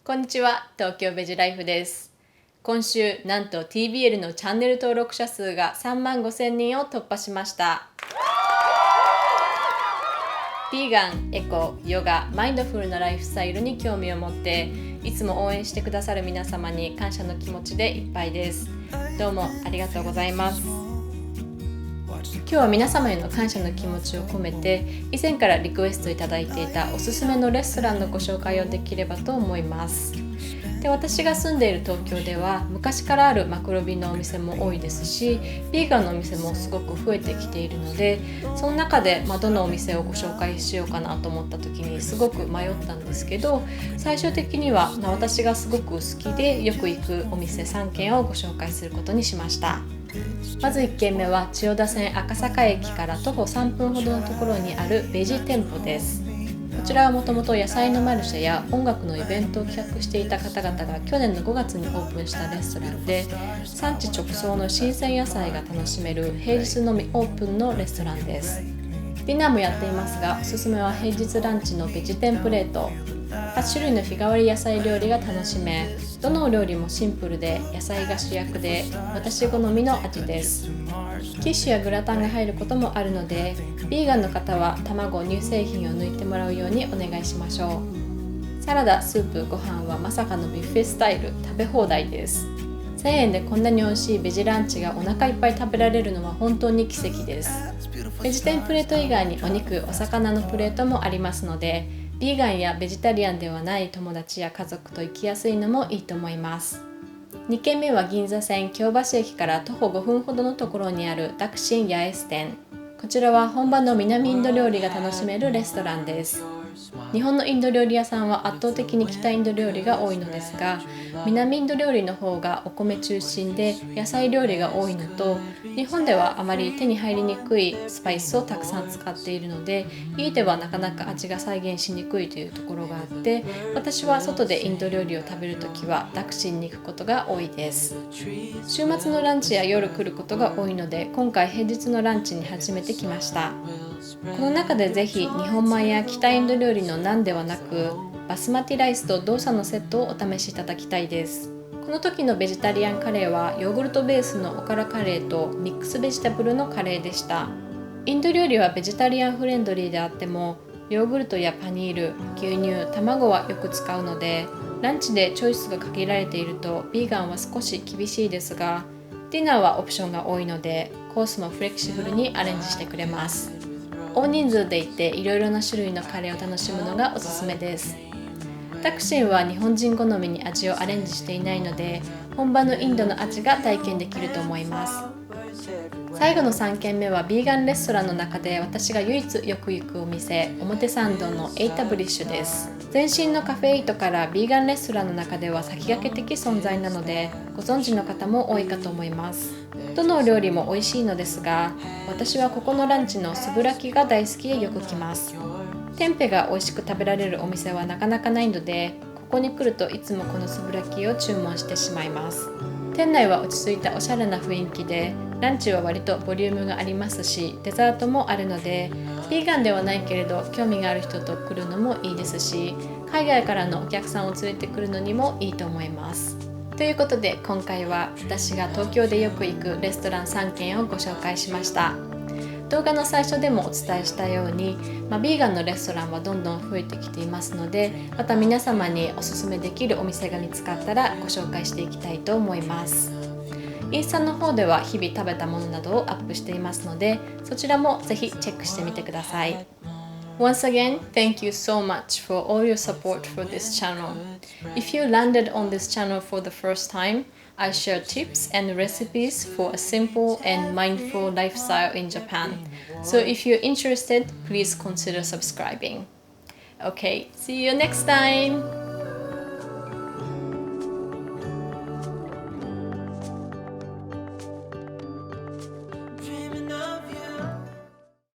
こんにちは、東京ベジライフです。今週、なんと TBL のチャンネル登録者数が3万5,000人を突破しました。ヴィーガン、エコ、ヨガ、マインドフルなライフスタイルに興味を持って、いつも応援してくださる皆様に感謝の気持ちでいっぱいです。どうもありがとうございます。今日は皆様への感謝の気持ちを込めて、以前からリクエストいただいていたおすすめのレストランのご紹介をできればと思います。で、私が住んでいる東京では昔からあるマクロビのお店も多いですし、ヴィーガンのお店もすごく増えてきているので、その中でどのお店をご紹介しようかなと思った時にすごく迷ったんですけど、最終的には私がすごく好きでよく行くお店3軒をご紹介することにしました。まず1軒目は千代田線赤坂駅から徒歩3分ほどのところにあるベジ店舗です。こちらはもともと野菜のマルシェや音楽のイベントを企画していた方々が去年の5月にオープンしたレストランで、産地直送の新鮮野菜が楽しめる平日のみオープンのレストランです。ディナーもやっていますが、おすすめは平日ランチのベジテンプレート。8種類の日替わり野菜料理が楽しめ、どのお料理もシンプルで野菜が主役で私好みの味です。キッシュやグラタンが入ることもあるので、ヴィーガンの方は卵、乳製品を抜いてもらうようにお願いしましょう。サラダ、スープ、ご飯はまさかのビュッフェスタイル、食べ放題です。1000円でこんなに美味しいベジランチがお腹いっぱい食べられるのは本当に奇跡です。ベジテンプレート以外にお肉、お魚のプレートもありますので、ヴィーガンやベジタリアンではない友達や家族と行きやすいのもいいと思います。2軒目は銀座線京橋駅から徒歩5分ほどのところにあるダクシン八重洲店。こちらは本場の南インド料理が楽しめるレストランです。日本のインド料理屋さんは圧倒的に北インド料理が多いのですが、南インド料理の方がお米中心で野菜料理が多いのと、日本ではあまり手に入りにくいスパイスをたくさん使っているので、家ではなかなか味が再現しにくいというところがあって、私は外でインド料理を食べるときはダクシンに行くことが多いです。週末のランチや夜来ることが多いので、今回平日のランチに初めて来ました。この中でぜひ日本米や北インド料理のナンではなく、バスマティライスとドーサのセットをお試しいただきたいです。この時のベジタリアンカレーはヨーグルトベースのおからカレーとミックスベジタブルのカレーでした。インド料理はベジタリアンフレンドリーであっても、ヨーグルトやパニール、牛乳、卵はよく使うので、ランチでチョイスが限られているとヴィーガンは少し厳しいですが、ディナーはオプションが多いのでコースもフレキシブルにアレンジしてくれます。大人数で行っていろいろな種類のカレーを楽しむのがおすすめです。ダクシンは日本人好みに味をアレンジしていないので、本場のインドの味が体験できると思います。最後の3軒目はヴィーガンレストランの中で私が唯一よく行くお店、表参道のエイタブリッシュです。前身のカフェエイトからヴィーガンレストランの中では先駆け的存在なので、ご存知の方も多いかと思います。どのお料理も美味しいのですが、私はここのランチのスブラキが大好きでよく来ます。テンペが美味しく食べられるお店はなかなかないので、ここに来るといつもこのスブラキを注文してしまいます。店内は落ち着いたおしゃれな雰囲気で、ランチは割とボリュームがありますし、デザートもあるので、ヴィーガンではないけれど興味がある人と来るのもいいですし、海外からのお客さんを連れてくるのにもいいと思います。ということで、今回は私が東京でよく行くレストラン3軒をご紹介しました。動画の最初でもお伝えしたように、ヴィーガンのレストランはどんどん増えてきていますので、また皆様におすすめできるお店が見つかったらご紹介していきたいと思います。インスタの方では日々食べたものなどをアップしていますので、そちらもぜひチェックしてみてください。Once again, thank you so much for all your support for this channel. If you landed on this channel for the first time, I share tips and recipes for a simple and mindful lifestyle in Japan. So if you're interested, please consider subscribing. Okay, see you next time!